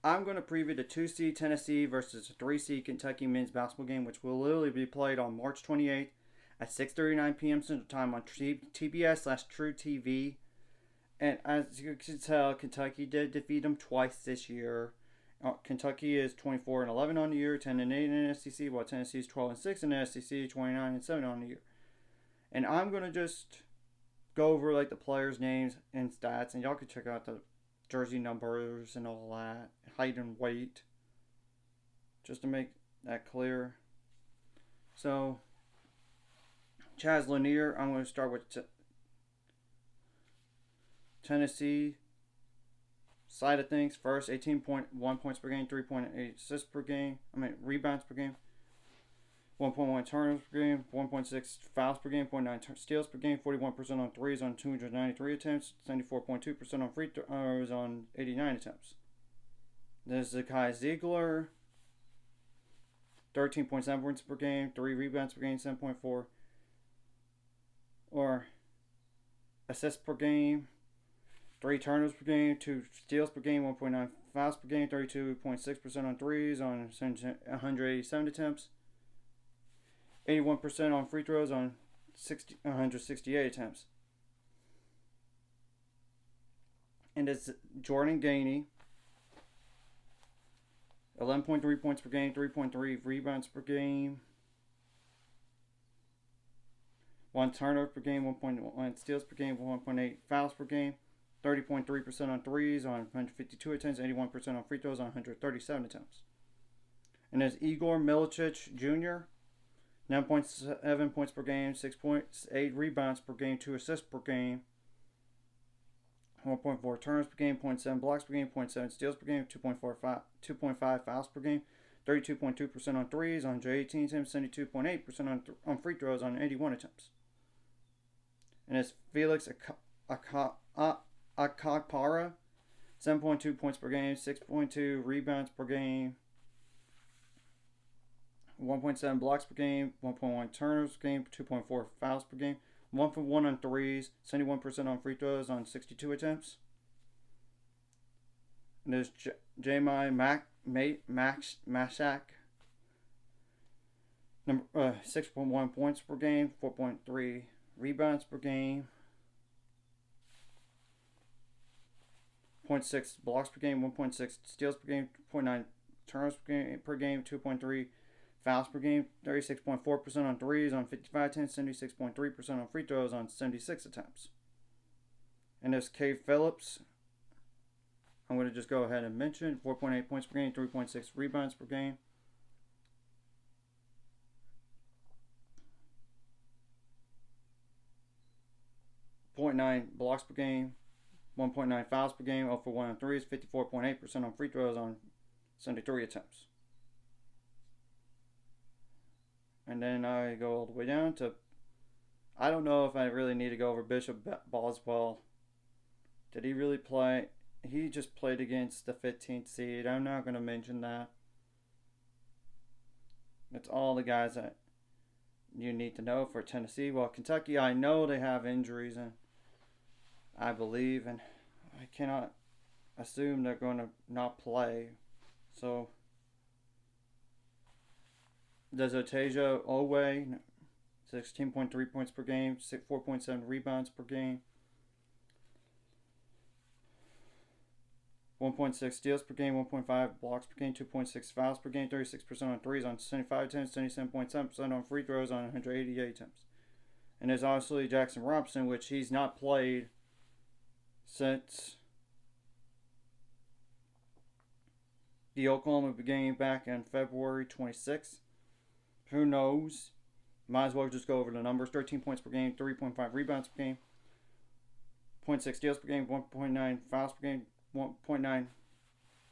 I'm going to preview the 2 seed Tennessee versus 3 seed Kentucky men's basketball game, which will literally be played on March 28th at 6:39 p.m. Central Time on TBS/TruTV. And as you can tell, Kentucky did defeat them twice this year. Kentucky is 24-11 on the year, 10-8 in the SEC, while Tennessee is 12-6 in the SEC, 29-7 on the year. And I'm gonna just go over like the players' names and stats, and y'all can check out the jersey numbers and all that, height and weight, just to make that clear. So, Chaz Lanier, I'm going to start with Tennessee side of things first. 18.1 points per game, 3.8 assists per game. Rebounds per game. 1.1 turnovers per game, 1.6 fouls per game, 0.9 steals per game, 41% on threes on 293 attempts, 74.2% on free throws on 89 attempts. There's Zakai Ziegler, 13.7 points per game, 3 rebounds per game, 7.4 or assists per game, 3 turnovers per game, 2 steals per game, 1.9 fouls per game, 32.6% on threes on 187 attempts. 81% on free throws on 168 attempts. And it's Jordan Gainey. 11.3 points per game, 3.3 rebounds per game, 1 turnover per game, 1.1 steals per game, 1.8 fouls per game, 30.3% on threes on 152 attempts, 81% on free throws on 137 attempts. And there's Igor Milicic Jr., 9.7 points per game, 6.8 rebounds per game, 2 assists per game, 1.4 turnovers per game, 0.7 blocks per game, 0.7 steals per game, 2.5 fouls per game, 32.2% on threes on 118 attempts, 72.8% on free throws on 81 attempts. And it's Felix Akakpara, 7.2 points per game, 6.2 rebounds per game, 1.7 blocks per game, 1.1 turnovers per game, 2.4 fouls per game, 1 for 1 on threes, 71% on free throws on 62 attempts. And there's Jamai Mashak, 6.1 points per game, 4.3 rebounds per game, 0.6 blocks per game, 1.6 steals per game, 0.9 turnovers per game, 2.3 fouls per game, 36.4% on threes on 55 attempts, 76.3% on free throws on 76 attempts. And there's Cade Phillips. I'm going to just go ahead and mention 4.8 points per game, 3.6 rebounds per game, 0.9 blocks per game, 1.9 fouls per game, 0 for 1 on threes, 54.8% on free throws on 73 attempts. And then I go all the way down to, I don't know if I really need to go over Bishop Boswell. Did he really play? He just played against the 15th seed. I'm not going to mention that. It's all the guys that you need to know for Tennessee. Well, Kentucky, I know they have injuries, and I believe, and I cannot assume they're going to not play. So, there's Otasia Owe, 16.3 points per game, 4.7 rebounds per game, 1.6 steals per game, 1.5 blocks per game, 2.6 fouls per game, 36% on threes on 75 attempts, 77.7% on free throws on 188 attempts. And there's obviously Jackson Robinson, which he's not played since the Oklahoma game back on February 26th. Who knows? Might as well just go over the numbers. 13 points per game, 3.5 rebounds per game, 0.6 steals per game, 1.9 fouls per game, 1.9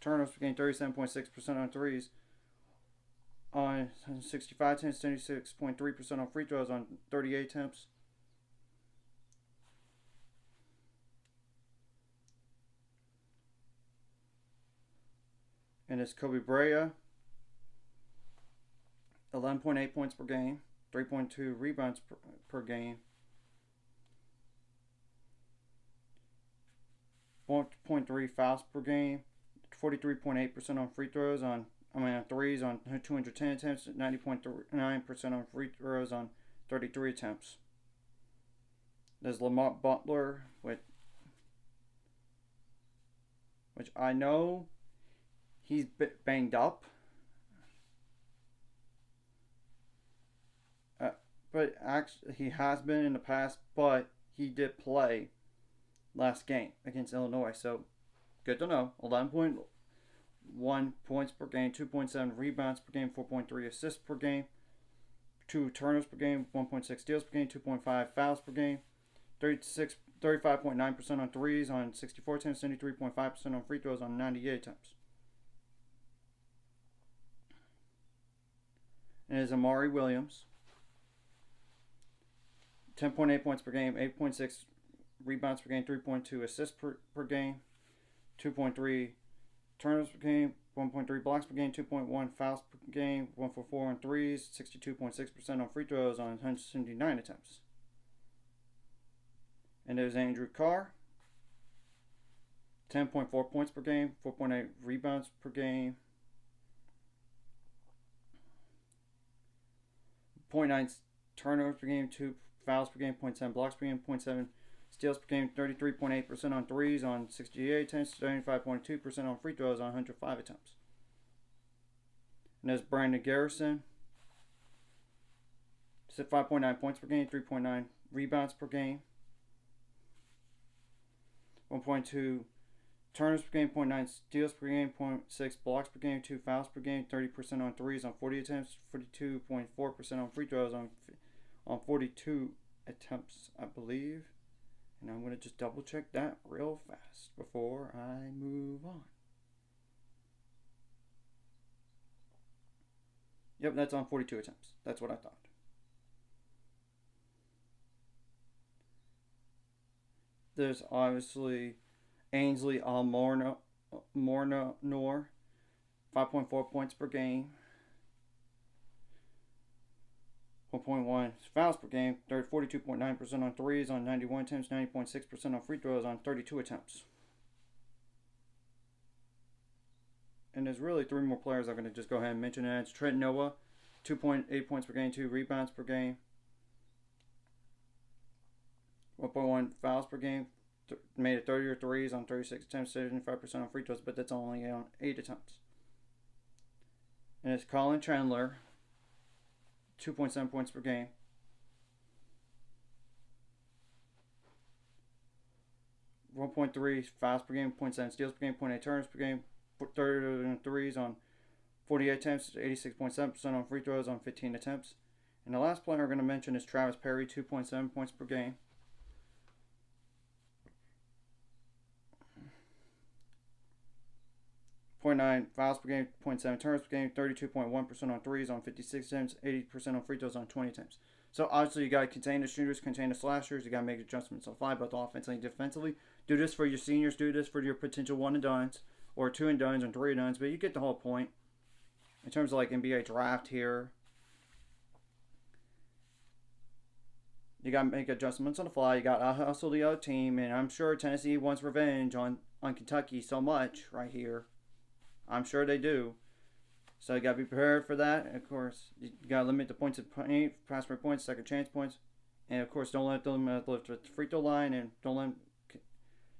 turnovers per game, 37.6% on threes on 65 attempts, 76.3% on free throws on 38 attempts. And it's Kobe Brea, 11.8 points per game, 3.2 rebounds per game, 1.3 fouls per game, 43.8% on free throws on threes on 210 attempts, 90.9% on free throws on 33 attempts. There's Lamont Butler, which I know he's banged up. But actually, he has been in the past, but he did play last game against Illinois. So, good to know. 11.1 points per game, 2.7 rebounds per game, 4.3 assists per game, 2 turnovers per game, 1.6 steals per game, 2.5 fouls per game, 35.9% on threes on 64 attempts, 73.5% on free throws on 98 attempts. And it is Amari Williams. 10.8 points per game, 8.6 rebounds per game, 3.2 assists per game, 2.3 turnovers per game, 1.3 blocks per game, 2.1 fouls per game, 1 for 4 on threes, 62.6% on free throws on 179 attempts. And there's Andrew Carr. 10.4 points per game, 4.8 rebounds per game, 0.9 turnovers per game, 2 fouls per game, 0.7 blocks per game, 0.7 steals per game, 33.8% on threes on 68 attempts, 75.2% on free throws on 105 attempts. And there's Brandon Garrison. 5.9 points per game, 3.9 rebounds per game, 1.2 turnovers per game, 0.9 steals per game, 0.6 blocks per game, 2 fouls per game, 30% on threes on 40 attempts, 42.4% on free throws on 42 attempts, I believe. And I'm going to just double check that real fast before I move on. Yep, that's on 42 attempts. That's what I thought. There's obviously Ainsley Almornor, 5.4 points per game, 1.1 fouls per game, 42.9% on threes on 91 attempts, 90.6% on free throws on 32 attempts. And there's really 3 more players I'm going to just go ahead and mention. And it's Trent Noah, 2.8 points per game, 2 rebounds per game, 1.1 fouls per game, made 30 threes on 36 attempts, 75% on free throws, but that's only on 8 attempts. And it's Colin Chandler, 2.7 points per game, 1.3 fouls per game, 0.7 steals per game, 0.8 turnovers per game, 30 threes on 48 attempts, 86.7% on free throws on 15 attempts. And the last player I'm going to mention is Travis Perry, 2.7 points per game, 0.9 fouls per game, 0.7 turnovers per game, 32.1% on threes on 56 attempts, 80% on free throws on 20 attempts. So obviously you got to contain the shooters, contain the slashers. You got to make adjustments on the fly, both offensively and defensively. Do this for your seniors. Do this for your potential 1-and-dones or 2-and-dones and 3-and-dones. But you get the whole point. In terms of like NBA draft here, you got to make adjustments on the fly. You got to hustle the other team. And I'm sure Tennessee wants revenge on Kentucky so much right here. I'm sure they do. So you got to be prepared for that. And of course, you got to limit the points of paint, pass break points, second chance points. And of course, don't let them lift the free throw line, and don't let them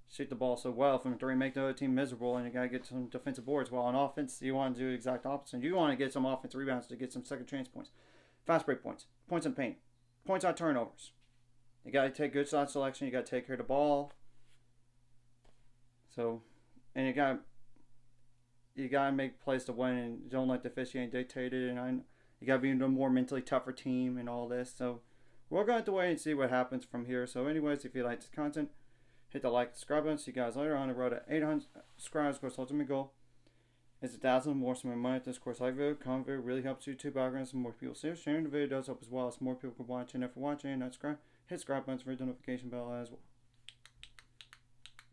shoot the ball so well from 3, make the other team miserable. And you got to get some defensive boards. While on offense, you want to do the exact opposite. You want to get some offensive rebounds to get some second chance points, fast break points, points in paint, points on turnovers. You got to take good shot selection. You got to take care of the ball. So, and you got to make plays to win, and don't let the officiating dictate it. And you got to be a more mentally tougher team and all this. So we're going to have to wait and see what happens from here. So anyways, if you like this content, hit the like, subscribe button. See you guys later on the road to 800 subscribers. Of course, ultimate goal is 1,000 more. So my money. This course, like video, comment video really helps YouTube algorithms. More people see it. Sharing the video does help as well, as more people can watch. And if you're watching and not subscribe, hit subscribe button for the notification bell as well.